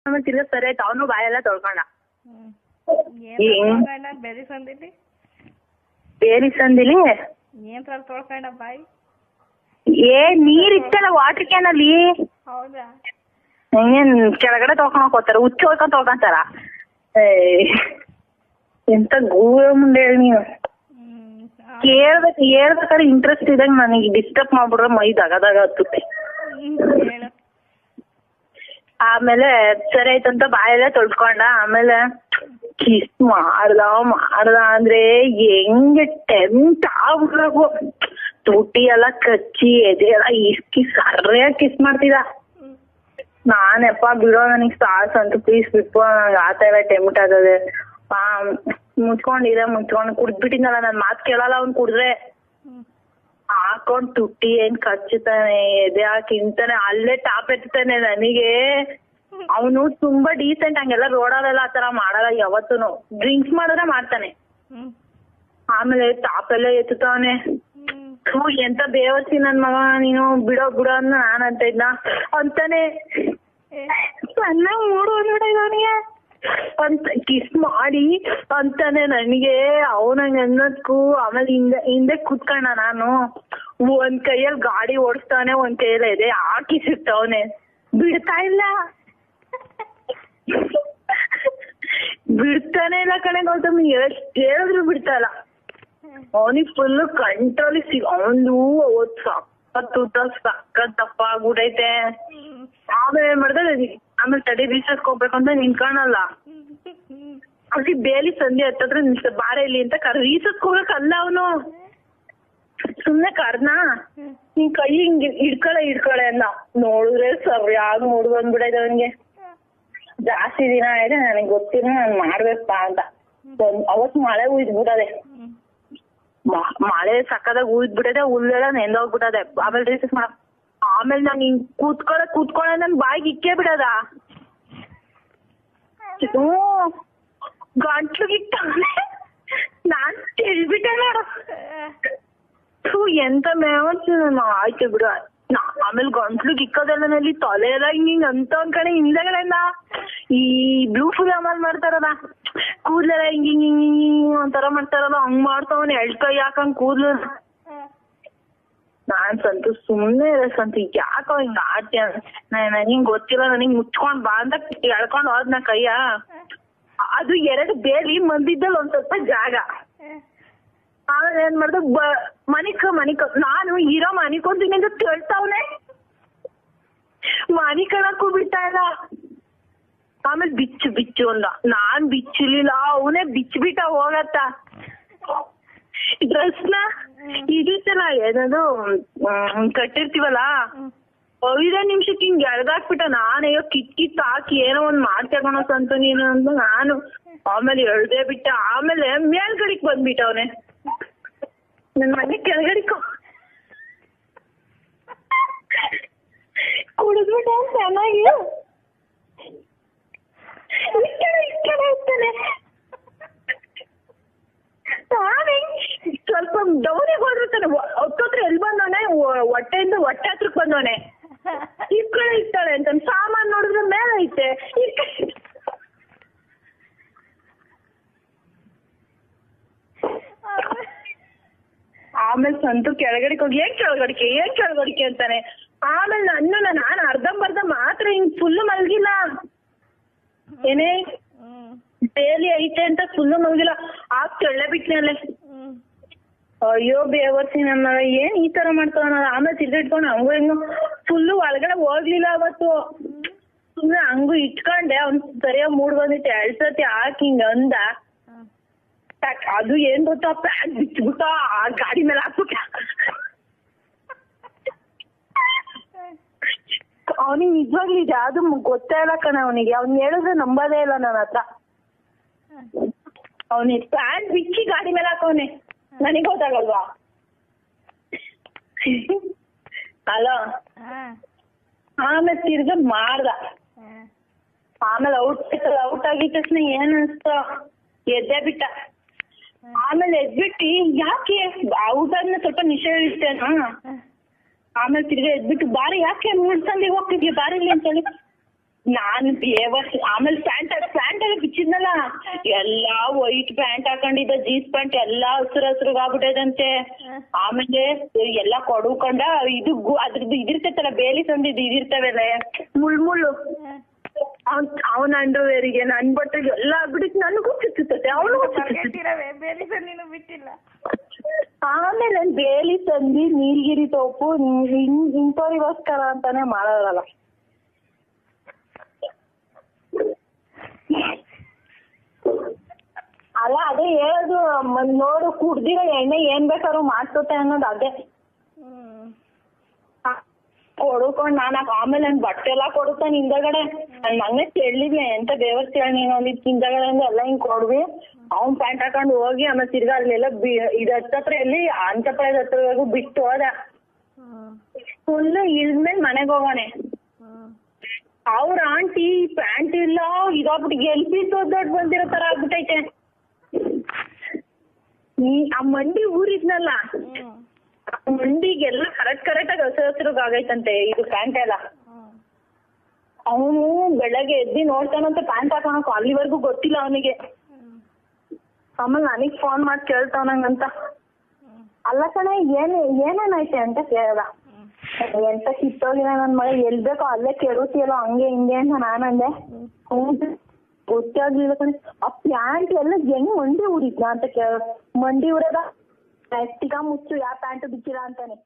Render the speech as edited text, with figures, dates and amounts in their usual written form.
ಆಮೇಲೆ ತಿರ್ಗಾ ಸರಿ ಆಯ್ತು, ಅವನು ಬಾಯೆಲ್ಲ ತೊಳ್ಕೊಂಡ. ಬೇರಿ ಸಂದಿಲಿ ಏನ್ ತೊಳ್ಕೊಂಡ ಬಾಯಿ? ನೀರ್ ಇತ್ತಲ್ಲ ವಾಟರ್ ಕ್ಯಾನ್ ಅಲ್ಲಿ. ಹೌದಾ? ಏನ್ ಕೆಳಗಡೆ ತೊಳ್ಕೊಂಡ್ ಹೋಗ್ತಾರ, ಹುಚ್ಚ ಹೊಯ್ಕೊಂಡ್ ತೊಳ್ಕೊಂತಾರ. ಎಂತ ಗೂವೆ ಮುಂದೆ ಹೇಳಿ ನೀವು. ಹೇಳ್ಬೇಕಾದ್ರೆ ಇಂಟ್ರೆಸ್ಟ್ ಇದ್ದಂಗ ನನಗೆ ಡಿಸ್ಟರ್ಬ್ ಮಾಡ್ಬಿಡ್ರೆ ಮೈ ದಗದಾಗ ಹತ್ತುತ್ತೆ. ಆಮೇಲೆ ಸರಿ ಆಯ್ತಂತ ಬಾಯೆಲ್ಲ ತೊಳ್ಕೊಂಡ. ಆಮೇಲೆ ಕಿಸ್ ಮಾಡ್ದ ಅಂದ್ರೆ ಹೆಂಗೆ ಟೆಂಟ್ ಆಗ್ಬಿಡ್ಬೇಕು. ತುಟಿ ಎಲ್ಲ ಕಚ್ಚಿ ಎದೆ ಎಲ್ಲ ಇಸ್ಕಿ ಸರಿಯಾಗಿ ಕಿಸ್ ಮಾಡ್ತಿದ. ನಾನೆಪ್ಪ ಬಿಡೋ ನನಗ್ ಸಾಸ್ ಅಂತ ಪ್ಲೀಸ್ ಬಿಟ್ಟು ನಂಗೆ ಆತ ಎಲ್ಲ ಟೆಂಟ್ ಆಗದೆ. ಮುಚ್ಕೊಂಡು ಕುಡ್ದ್ಬಿಟ್ಟಿದ್ನಲ್ಲ, ನನ್ ಮಾತ್ ಕೇಳಲ್ಲ ಅವ್ನ್ ಕುಡ್ದ್ರೆ. ಹಾಕೊಂಡ್ ತುಟಿ ಏನ್ ಕಚ್ಚುತ್ತಾನೆ, ಎದೆ ಹಾಕಿಂತಾನೆ, ಅಲ್ಲೇ ಟಾಪ್ ಎತ್ತಾನೆ ನನಗೆ. ಅವನು ತುಂಬಾ ಡೀಸೆಂಟ್, ಹಂಗೆಲ್ಲ ರೋಡಲ್ಲೆಲ್ಲ ಆತರ ಮಾಡಲ್ಲ ಯಾವತ್ತೂನು. ಡ್ರಿಂಕ್ಸ್ ಮಾಡಿದ್ರೆ ಮಾಡ್ತಾನೆ. ಆಮೇಲೆ ಟಾಪ್ ಎಲ್ಲ ಎತ್ತುತ್ತಾವನೆ. ಎಂತ ಬೇವರ್ಸಿ ನನ್ ಮಗ ನೀನು, ಬಿಡೋ ಅನ್ನ ನಾನ್ ಅಂತ ಇದ್ನ ಅಂತಾನೆ. ಚೆನ್ನಾಗ್ ನೋಡೋನಿಗೆ ಅಂತ ಕಿಸ್ ಮಾಡಿ ಅಂತಾನೆ ನನಗೆ. ಅವನಂಗ ಅನ್ನೋದ್ಕು ಆಮೇಲೆ ಹಿಂದೆ ಕುತ್ಕೊಂಡ. ನಾನು ಒಂದ್ ಕೈಯಲ್ಲಿ ಗಾಡಿ ಓಡಿಸ್ತಾನೆ, ಒಂದ್ ಕೈಯಲ್ಲಿ ಎದೆ ಹಾಕಿಸಿರ್ತವನೆ. ಬಿಡ್ತಾ ಇಲ್ಲ, ಬಿಡ್ತಾನೆ ಇಲ್ಲ ಕಣೆ ಗೌತಮ್. ಎಷ್ಟ್ ಹೇಳಿದ್ರು ಬಿಡ್ತಾ ಇಲ್ಲ. ಅವನಿಗೆ ಫುಲ್ ಕಂಟ್ರೋಲ್ ಅವನು ಅವತ್ ಸಕ್ಕತ್ ದಪ್ಪ ಆಗ್ಬಿಟ್ಟೈತೆ. ಆಮೇಲೆ ಏನ್ ಮಾಡ್ದೆ, ಆಮೇಲೆ ತಡಿ ರೀಸರ್ಚ್ ಹೋಗ್ಬೇಕು ಅಂತ ನಿನ್ಕಾಣಲ್ಲ. ಅಲ್ಲಿ ಬೇಲಿ ಸಂಧಿ ಹತ್ತತ್ರ ನಿಲ್ಸ ಬಾರ ಇಲ್ಲಿ ಅಂತ ರೀಸರ್ಚ್ ಹೋಗಕ್ಕಲ್ಲ ಅವನು. ಸುಮ್ನೆ ಕರ್ನ ನಿನ್ ಕೈ ಹಿಂಗೆ ಹಿಡ್ಕೊಳೆ ಅಂದ. ನೋಡಿದ್ರೆ ಸರಿಯಾಗಿ ಮೂಡ್ ಬಂದ್ಬಿಡೈತೆ ಅವನ್ಗೆ. ಜಾಸ್ತಿ ದಿನ ಆಯ್ತು ನನಗ್ ಗೊತ್ತಿಲ್ಲ, ನಾನ್ ಮಾಡ್ಬೇಕಪ್ಪ ಅಂತ. ಅವತ್ ಮಳೆ ಉಯ್ದ್ಬಿಟ್ಟದೆ, ಮಳೆ ಸಕ್ಕದಾಗ ಉಯ್ದ್ಬಿಟ್ಟದೆ, ಹುಲ್ಲೆಲ್ಲ ನೆಂದೋಗ್ಬಿಟ್ಟದೆ. ಆಮೇಲೆ ರೀಸರ್ಚ್ ಆಮೇಲೆ ನಾನ್ ಹಿಂಗ್ ಕೂತ್ಕೊಳ್ಳೆ ನನ್ ಬಾಯಿಗೆ ಇಕ್ಕೇ ಬಿಡದ. ಗಂಟ್ಲುಗಿಟ್ಟ ನಾನ್ ತಿಳ್ಬಿಟ್ಟೆ ನೋಡ. ಎಂತ ಮೇವತ್ತು ಆಯ್ತು ಬಿಡು. ಆಮೇಲೆ ಗಂಟ್ಲುಗ್ ಇಕ್ಕೋದೆಲ್ಲನಲ್ಲಿ ತಲೆ ಎಲ್ಲ ಹಿಂಗ್ ಅಂತ ಒಂದ್ ಕಡೆ ಹಿಂದೆಗಡೆಯಿಂದ ಈ ಬ್ಲೂ ಫುಲ್ ಅಮಲ್ ಮಾಡ್ತಾರಲ್ಲ, ಕೂದ್ಲೆಲ್ಲ ಹಿಂಗ್ ಒಂಥರ ಮಾಡ್ತಾರಲ್ಲ, ಹಂಗ್ ಮಾಡ್ತಾವನೆ. ಎಳ್ಕೈ ಯಾಕಂಗ್ ಕೂದ್ಲು. ನಾನ್ ಸಂತು ಸುಮ್ನೆ ಸಂತು ಯಾಕೋ ಹಿಂಗ ಆಡ್ತೀಯ, ನನಗ್ ಗೊತ್ತಿಲ್ಲ, ನನಗ್ ಮುಚ್ಕೊಂಡ್ ಬಾ ಅಂತ ಎಳ್ಕೊಂಡ್ ಹೋದ್ನ ಕೈಯ. ಅದು 2 ಬೇಲಿ ಮಂದಿದ್ದಲ್ಲಿ ಒಂದ್ ಸ್ವಲ್ಪ ಜಾಗ. ಆಮೇಲೆ ಏನ್ ಮಾಡ್ದ, ಮನಿಕ ನಾನು ಇರೋ ಮನಿಕೊಂತೀನಿ ಅಂತ ಕೇಳ್ತಾವನೆ. ಮನಿಕಣಕ್ಕೂ ಬಿಡ್ತಾ ಇಲ್ಲ. ಆಮೇಲೆ ಬಿಚ್ಚು ಅಂದ. ನಾನ್ ಬಿಚ್ಚಲಿಲ್ಲ, ಅವನೇ ಬಿಚ್ಬಿಟ್ಟ ಹೋಗತ್ತ. ಡ್ರೆಸ್ನ ಇದಿತ್ತಲ್ಲ, ಏನದು ಕಟ್ಟಿರ್ತೀವಲ್ಲ, 5 ನಿಮಿಷಕ್ಕೆ ಹಿಂಗ್ ಎಳ್ದಾಕ್ಬಿಟ್ಟ. ನಾನಯ್ಯೋ ಕಿತ್ ಹಾಕಿ ಏನೋ ಒಂದ್ ಮಾಡ್ತೇಗೋಣ ಸಂತು ನೀನು ಅಂತ ನಾನು. ಆಮೇಲೆ ಎಳ್ದೇ ಬಿಟ್ಟ. ಆಮೇಲೆ ಮೇಲ್ಗಡಿಕ್ ಬಂದ್ಬಿಟ್ಟ ಅವನೇ. ನನ್ ಮನೆ ಕೆಳಗಡಿಕೊ ಕುಡಿದ್ಬಿಟ್ಟ ಚೆನ್ನಾಗಿ. ಇಷ್ಟೇ ಇರ್ತಾನೆ. ಸ್ವಲ್ಪ ಡೌನಿಗೆ ಹೋಗಿರ್ತಾನೆ. ಹೊತ್ತೋತ್ರ ಎಲ್ಲಿ ಬಂದವನೆ, ಹೊಟ್ಟೆಯಿಂದ ಹೊಟ್ಟೆ ಹತ್ರಕ್ ಬಂದವನೆ. ಈ ಕಡೆ ಇರ್ತಾಳೆ ಅಂತ ಸಾಮಾನ್ ನೋಡಿದ್ರೆ ಮೇಲೆ ಐತೆ. ಆಮೇಲೆ ಸಂತು ಕೆಳಗಡಿಗೆ ಹೋಗಿ ಏನ್ ಕೆಳಗಡಿಕೆ ಅಂತಾನೆ. ಆಮೇಲೆ ನಾನು ಅರ್ಧಂಬರ್ಧ ಮಾತ್ರ ಹಿಂಗ್ ಫುಲ್ ಮಲ್ಗಿಲ್ಲ. ಏನೇ ಬೇಲಿ ಐತೆ ಅಂತ ಫುಲ್ ಮಲ್ಗಿಲ್ಲ, ಆ ಕೆಳ್ಳೆ ಬಿಟ್ನಲ್ಲೇ. ಅಯ್ಯೋ ಬೇವರ್ಸಿ ನಮ್ಮ ಏನ್ ಈ ತರ ಮಾಡ್ತಾವ. ಆಮೇಲೆ ಸಿಗರೇಟ್ಕೊಂಡು ಹಂಗು ಹಿಂಗು ಫುಲ್ಲು ಒಳಗಡೆ ಹೋಗ್ಲಿಲ್ಲ ಅವತ್ತು. ಸುಮ್ನೆ ಹಂಗು ಇಟ್ಕೊಂಡೆ. ಅವ್ನ್ ಸರಿಯಾಗಿ ಮೂಡ್ ಬಂದಿತ್ತು. 2 ಸತಿ ಹಾಕಿ ಹಿಂಗ ಅಂದ. ಅದು ಏನ್ ಗೊತ್ತಾ, ಪ್ಯಾಂಟ್ ಬಿಚ್ಬಿಟ್ಟ ಆ ಗಾಡಿ ಮೇಲೆ ಹಾಕ್ಬಿಟ್ಟ. ಅವನಿಗೆ ನಿಜವಾಗ್ಲಿ ಇದು ಯಾವ್ದು ಗೊತ್ತೇ ಇಲ್ಲ ಕಣ ಅವನಿಗೆ. ಅವ್ನ್ ಹೇಳಿದ್ರೆ ನಂಬೋದೇ ಇಲ್ಲ ನನ್ನ ಹತ್ರ. ಅವನಿಗೆ ಪ್ಯಾಂಟ್ ಬಿಚ್ಚಿ ಗಾಡಿ ಮೇಲೆ ಹಾಕವನೆ. ನನಗ್ ಗೊತ್ತಾಗಲ್ವಾ? ಅಲೋ. ಆಮೇಲೆ ತಿರ್ಗ ಮಾಡ್ದ. ಆಮೇಲೆ ಔಟ್ ಆಗಿದ ತಕ್ಷಣ ಏನ್ ಅನ್ಸ್ತ, ಎದ್ದೆ ಬಿಟ್ಟ. ಆಮೇಲೆ ಎದ್ಬಿಟ್ಟು ಯಾಕೆ ಔಟ್ ಆದ್ಮೇಲೆ ಸ್ವಲ್ಪ ನಿಶೆ ಇರ್ತೇನ. ಆಮೇಲೆ ತಿರ್ಗಾ ಎದ್ಬಿಟ್ಟು ಬಾರಿ ಯಾಕೆ ಮುಳ್ಸಂದಿಗೆ ಹೋಗ್ತಿದ್ಯ ಬಾರಿ ಇಲ್ಲಿ ಅಂತೇಳಿ ನಾನು ಆಮೇಲೆ ಪ್ಯಾಂಟ್ ಎಲ್ಲ ಬಿಚ್ಚಿದ್ನಲ್ಲ, ಎಲ್ಲಾ ವೈಟ್ ಪ್ಯಾಂಟ್ ಹಾಕೊಂಡಿದ್ದ, ಜೀನ್ಸ್ ಪ್ಯಾಂಟ್ ಎಲ್ಲಾ ಹಸ್ರಾಗ್ಬಿಟ್ಟದಂತೆ. ಆಮೇಲೆ ಎಲ್ಲಾ ಕೊಡ್ಕೊಂಡ ಅದ್ರದ್ದು ಇದಿರ್ತೈತಲ್ಲ, ಬೇಲಿ ಸಂದಿದ್ದು ಇದಿರ್ತವಲ್ಲ ಮುಳ್ಳು ಅವನ ಅಂಡರ್ವೇರಿಗೆ ನನ್ ಬಟ್ಟೆಗೆ ಎಲ್ಲ ಆಗ್ಬಿಟ್ಟಿತ್ತು. ನನಗೂ ಚುಚ್ಚುತ್ತೆ, ಅವನಿಗೂ ನೀನು ಬಿಟ್ಟಿಲ್ಲ. ಆಮೇಲೆ ನನ್ ಬೇಲಿ ಸಂದಿ ನೀಲ್ಗಿರಿ ತೋಪು ಇಂಥವ್ರಿಗೋಸ್ಕರ ಅಂತಾನೆ ಮಾಡೋದಲ್ಲ. ಅಲ್ಲ ಅದೇ ಹೇಳೋದು, ನೋಡು ಕುಡ್ದಿರೋ ಎಣ್ಣೆ ಏನ್ ಬೇಕಾದ್ರು ಮಾಡ್ತೋತೆ ಅನ್ನೋದು ಅದೇ. ಕೊಡ್ಕೊಂಡ್ ನಾನ್ ಆಮೇಲೆ ನನ್ ಬಟ್ಟೆ ಎಲ್ಲಾ ಕೊಡುತ್ತಾನೆ ಹಿಂದಗಡೆ. ನನ್ ಮಗನೇ ಕೇಳಿದ್ಲೆ ಎಂತ ದೇವಸ್ಥಾನ ನೀನು ಅಂದಿದ್ ಹಿಂದಗಡೆ ಎಲ್ಲ ಹಿಂಗ್ ಕೊಡ್ವಿ. ಅವ್ನ್ ಪ್ಯಾಂಟ್ ಹಾಕೊಂಡ್ ಹೋಗಿ ಆಮೇಲೆ ತಿರ್ಗಾ ಅಲ್ಲೆಲ್ಲ ಇದ್ ಹತ್ತತ್ರ ಎಲ್ಲಿ ಅಂತಪ್ರಾಯದ ಹತ್ರವರೆಗೂ ಬಿಟ್ಟು ಹೋದ. ಫುಲ್ ಇಳ್ದ್ಮೇಲೆ ಮನೆಗ್ ಹೋಗೋಣ. ಅವ್ರ ಆಂಟಿ ಪ್ಯಾಂಟ್ ಇಲ್ಲ ಇದಾಗ್ಬಿಟ್ಟು ಎಲ್ಪಿ ದೊಡ್ಡ ಬಂದಿರೋ ತರ ಆಗ್ಬಿಟ್ಟೈತೆ. ಆ ಮಂಡಿ ಊರಿದ್ನಲ್ಲ, ಮಂಡಿಗೆಲ್ಲ ಕರೆಕ್ಟ್ ಆಗಿ ಹಸ್ರಾಗೈತಂತೆ ಇದು ಪ್ಯಾಂಟ್ ಎಲ್ಲ. ಅವನು ಬೆಳಗ್ಗೆ ಎದ್ದಿ ನೋಡ್ತಾನಂತೆ ಪ್ಯಾಂಟ್ ಹಾಕೋಣಕ್, ಅಲ್ಲಿವರೆಗೂ ಗೊತ್ತಿಲ್ಲ ಅವನಿಗೆ. ಆಮೇಲೆ ನನಗ್ ಫೋನ್ ಮಾಡಿ ಕೇಳ್ತಾವನಂಗಂತ. ಅಲ್ಲ ಕಣೆ ಏನೇನೈತೆ ಅಂತ ಕೇಳ್ದ. ಎಂತ ಕಿತ್ತೋಗಿನ ನನ್ ಮಗ ಎಲ್ಬೇಕೋ ಅಲ್ಲೇ ಕೆಡುತ್ತಿಯಲ್ಲೋ ಹಂಗೆ ಹಿಂಗೆ ಅಂತ ನಾನಂದೆ. ಗೊತ್ತಾಗ್ಲಿಲ್ಲ ಕಣೆ. ಆ ಪ್ಯಾಂಟ್ ಎಲ್ಲ ಹೆಂಗ್ ಮಂಡಿ ಊರಿದ್ನ ಅಂತ ಕೇಳ. ಮಂಡಿ ಊರದ ಮುಚ್ಚು ಯಾವ ಪ್ಯಾಂಟ್ ಬಿಚ್ಚಿಲ್ಲ ಅಂತಾನೆ.